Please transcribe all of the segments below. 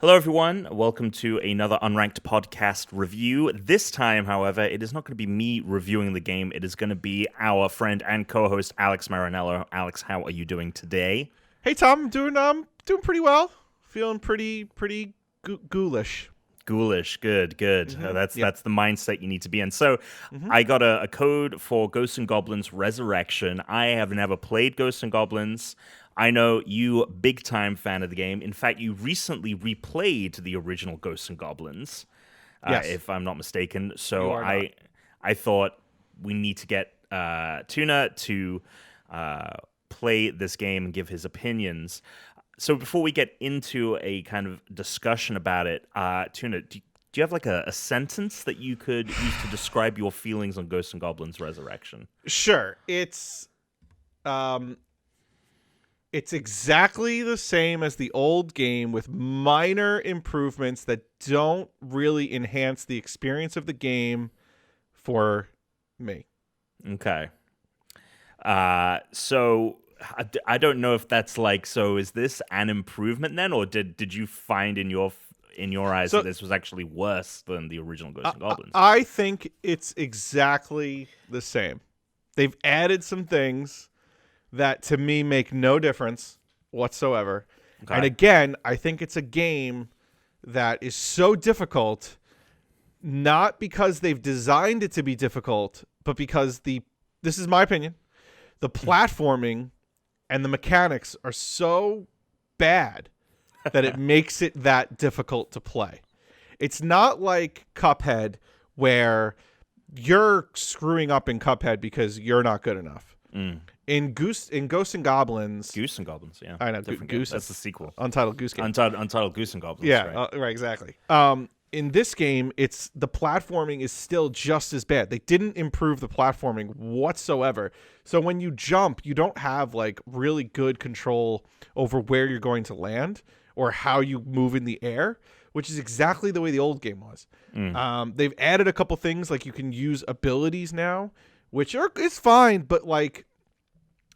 Hello, everyone. Welcome to another Unranked podcast review. This time, however, it is not going to be me reviewing the game. It is going to be our friend and co-host, Alex Marinello. Alex, how are you doing today? Hey Tom, doing pretty well. Feeling pretty ghoulish. Ghoulish, good. That's the mindset you need to be in. So, Mm-hmm. I got a code for Ghosts and Goblins Resurrection. I have never played Ghosts and Goblins. I know you, big time fan of the game. In fact, you recently replayed the original Ghosts and Goblins, Yes. if I'm not mistaken. You So are not. I thought we need to get Tuna to play this game and give his opinions. So before we get into a kind of discussion about it, Tuna, do you have like a sentence that you could use to describe your feelings on Ghosts and Goblins Resurrection? Sure. It's exactly the same as the old game with minor improvements that don't really enhance the experience of the game for me. Okay. So I don't know if that's like, so is this an improvement then, or did you find in your eyes that this was actually worse than the original Ghosts and Goblins? I think it's exactly the same. They've added some things that to me make no difference whatsoever. Okay. And again, I think it's a game that is so difficult, not because they've designed it to be difficult, but because this is my opinion, the platforming and the mechanics are so bad that it makes it that difficult to play. It's not like Cuphead where you're screwing up in Cuphead because you're not good enough. In Ghosts and Goblins, Goose and Goblins, yeah. I know, Different Goose. game. That's the sequel. Untitled Goose Game. Untitled Goose and Goblins. Yeah, right. right, exactly. In this game, it's the platforming is still just as bad. They didn't improve the platforming whatsoever. So when you jump, you don't have like really good control over where you're going to land or how you move in the air, which is exactly the way the old game was. They've added a couple things like you can use abilities now, which is fine, but like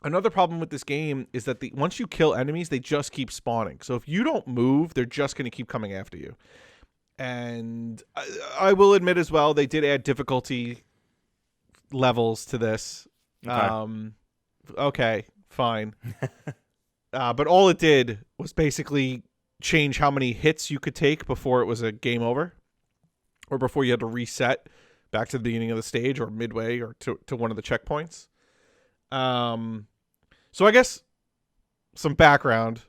another problem with this game is that once you kill enemies, they just keep spawning. So if you don't move, they're just going to keep coming after you. And I will admit as well, they did add difficulty levels to this. Okay, fine. But all it did was basically change how many hits you could take before it was a game over, or before you had to reset back to the beginning of the stage or midway or to one of the checkpoints. So I guess some background.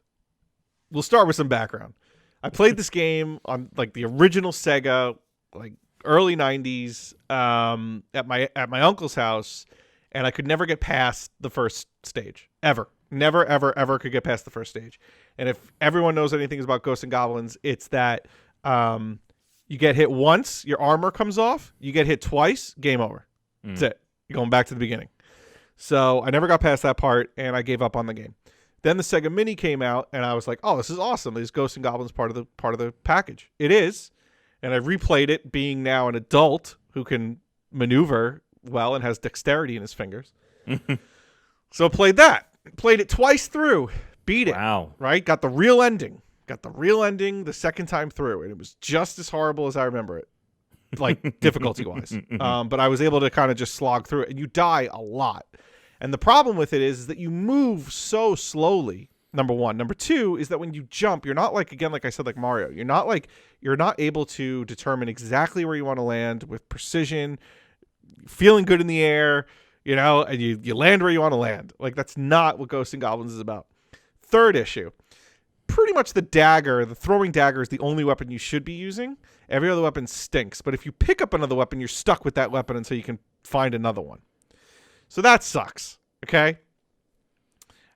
We'll start with some background. I played this game on like the original Sega, like early 90s, at my uncle's house, and I could never get past the first stage. Ever. Never, ever could get past the first stage. And if everyone knows anything about Ghosts and Goblins, it's that you get hit once, your armor comes off. You get hit twice, game over. That's it. You're going back to the beginning. So I never got past that part, and I gave up on the game. Then the Sega Mini came out, and I was like, "Oh, this is awesome! These Ghosts and Goblins part of the package." It is, and I replayed it, being now an adult who can maneuver well and has dexterity in his fingers. So played it twice through, beat it. Wow! Right, got the real ending the second time through, and it was just as horrible as I remember it, like difficulty wise. But I was able to kind of just slog through it, and you die a lot. And the problem with it is that you move so slowly, number one. Number two is that when you jump, you're not like, again, like I said, like Mario. You're not able to determine exactly where you want to land with precision, feeling good in the air, and you land where you want to land. Like, that's not what Ghosts and Goblins is about. Third issue. Pretty much the throwing dagger is the only weapon you should be using. Every other weapon stinks. But if you pick up another weapon, you're stuck with that weapon until you can find another one. So that sucks, okay?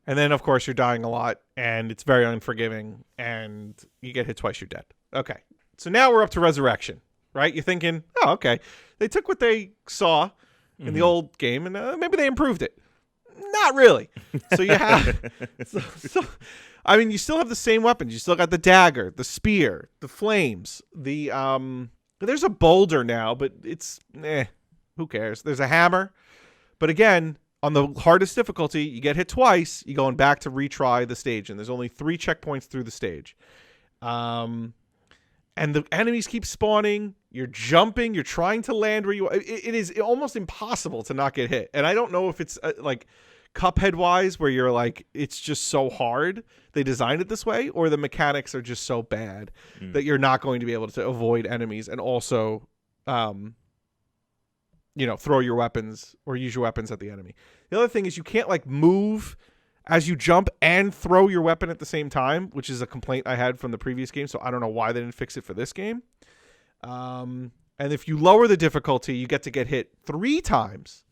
And then, of course, you're dying a lot, and it's very unforgiving, and you get hit twice, you're dead. Okay, so now we're up to Resurrection, right? You're thinking, oh, okay. They took what they saw in the old game, and maybe they improved it. Not really. So you have... I mean, you still have the same weapons. You still got the dagger, the spear, the flames, there's a boulder now, but it's... who cares? There's a hammer. But again, on the hardest difficulty, you get hit twice, you're going back to retry the stage, and there's only 3 checkpoints through the stage. and the enemies keep spawning. You're jumping. You're trying to land where you. It is almost impossible to not get hit. And I don't know if it's like Cuphead wise, where you're like it's just so hard they designed it this way, or the mechanics are just so bad that you're not going to be able to avoid enemies and also, throw your weapons or use your weapons at the enemy. The other thing is you can't like move as you jump and throw your weapon at the same time, which is a complaint I had from the previous game. So I don't know why they didn't fix it for this game. And if you lower the difficulty, you get to get hit 3 times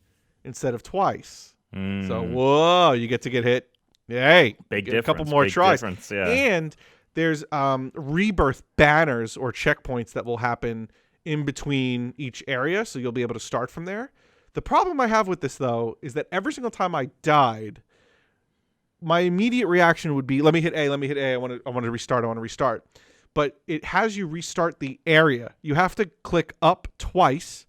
instead of twice. So, whoa, you get to get hit. Hey, big get difference. A couple more big tries. Yeah. And there's rebirth banners or checkpoints that will happen in between each area. So you'll be able to start from there. The problem I have with this, though, is that every single time I died, my immediate reaction would be, let me hit A. I want to restart. But it has you restart the area. You have to click up twice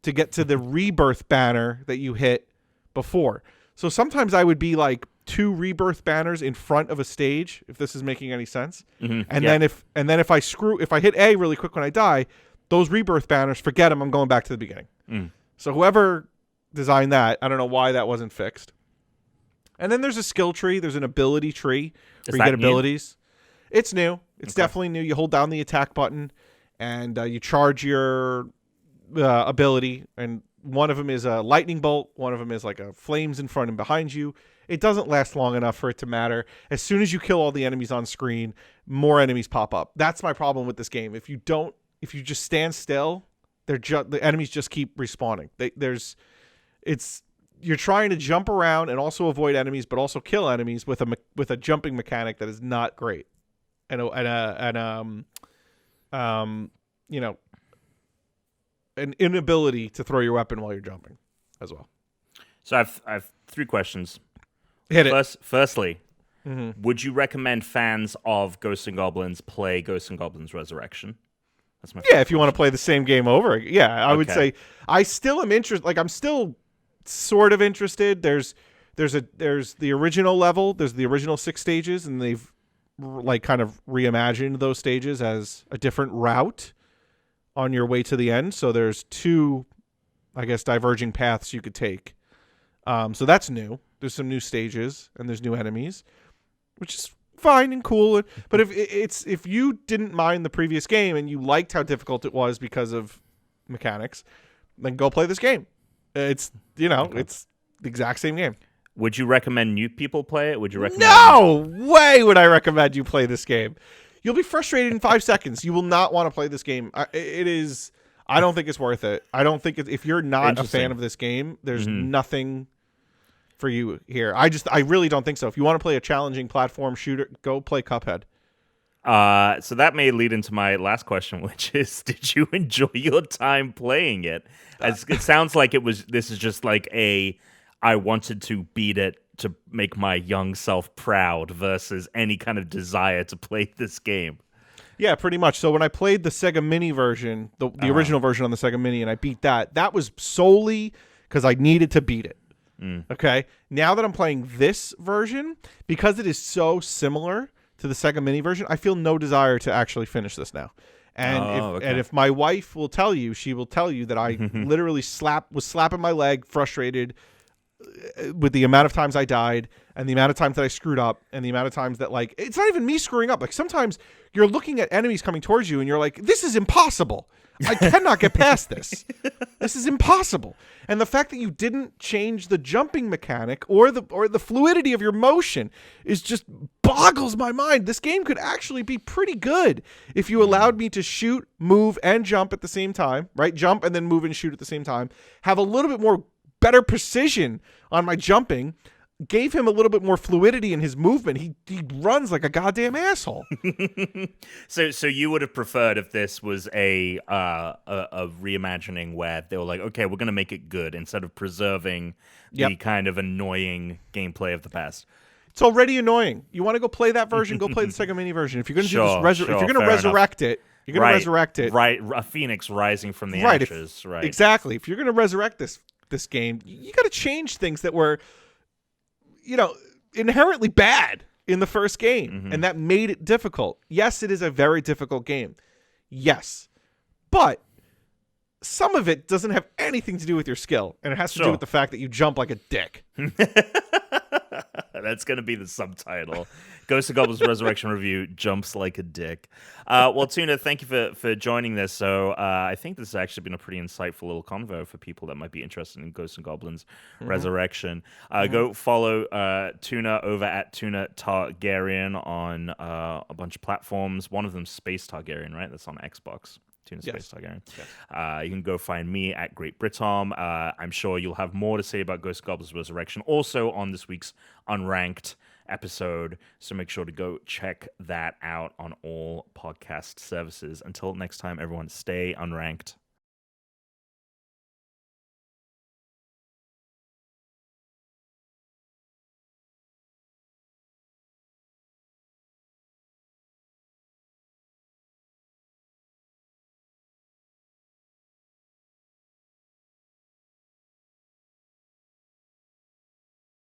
to get to the rebirth banner that you hit before. So sometimes I would be like 2 rebirth banners in front of a stage, if this is making any sense. And then if I hit A really quick when I die, those rebirth banners, forget them, I'm going back to the beginning. So whoever designed that, I don't know why that wasn't fixed. And then there's a skill tree, there's an ability tree where you get abilities. It's new. It's definitely new. You hold down the attack button and you charge your ability, and one of them is a lightning bolt. One of them is like a flames in front and behind you. It doesn't last long enough for it to matter. As soon as you kill all the enemies on screen, more enemies pop up. That's my problem with this game. If you just stand still, the enemies just keep respawning. You're trying to jump around and also avoid enemies, but also kill enemies with a jumping mechanic that is not great, and an inability to throw your weapon while you're jumping as well. So I've 3 questions. Hit it. Firstly, would you recommend fans of Ghosts and Goblins play Ghosts and Goblins Resurrection? That's my if you want to play the same game over. Yeah, I would say I still am interested. Like I'm still sort of interested. There's the original level. There's the original 6 stages, and they've like kind of reimagined those stages as a different route on your way to the end. So there's 2, I guess, diverging paths you could take. So that's new. There's some new stages and there's new enemies, which is fine and cool. But if you didn't mind the previous game and you liked how difficult it was because of mechanics, then go play this game. It's it's the exact same game. Would you recommend new people play it? Would you recommend? No way would I recommend you play this game. You'll be frustrated in 5 seconds. You will not want to play this game. It is. I don't think it's worth it. I don't think if you're not a fan of this game, there's nothing for you here. I really don't think so. If you want to play a challenging platform shooter, go play Cuphead. So that may lead into my last question, which is, did you enjoy your time playing it? It sounds like this is just like I wanted to beat it to make my young self proud versus any kind of desire to play this game. Yeah, pretty much. So when I played the Sega Mini version, the original version on the Sega Mini, and I beat that was solely because I needed to beat it. Okay? Now that I'm playing this version, because it is so similar to the Sega Mini version, I feel no desire to actually finish this now. And if my wife will tell you, she will tell you that I literally was slapping my leg, frustrated with the amount of times I died and the amount of times that I screwed up and the amount of times that, like, it's not even me screwing up. Like, sometimes you're looking at enemies coming towards you and you're like, this is impossible. I cannot get past this. This is impossible. And the fact that you didn't change the jumping mechanic or the fluidity of your motion is just boggles my mind. This game could actually be pretty good if you allowed me to shoot, move, and jump at the same time, right? Jump and then move and shoot at the same time. Have a little bit more better precision on my jumping. Gave him a little bit more fluidity in his movement. He runs like a goddamn asshole. So you would have preferred if this was a reimagining where they were like, okay, we're going to make it good instead of preserving the kind of annoying gameplay of the past. It's already annoying. You want to go play that version? Go play the Sega Mini version. If you're going to do this, if you're going to resurrect it, you're going to resurrect it. Right, a phoenix rising from the ashes. Right, exactly. If you're going to resurrect this game, you got to change things that were, inherently bad in the first game, and that made it difficult. Yes, it is a very difficult game. Yes. But some of it doesn't have anything to do with your skill, and it has to do Sure. with the fact that you jump like a dick. That's going to be the subtitle. Ghosts and Goblins Resurrection Review jumps like a dick. Well, Tuna, thank you for joining this. So I think this has actually been a pretty insightful little convo for people that might be interested in Ghosts and Goblins Resurrection. Go follow Tuna over at Tuna Targaryen on a bunch of platforms. One of them's Space Targaryen, right? That's on Xbox. Tuna Space Targaryen. Yes. You can go find me at Great Britom. I'm sure you'll have more to say about Ghost Goblins Resurrection also on this week's Unranked episode, so make sure to go check that out on all podcast services. Until next time, everyone, stay unranked.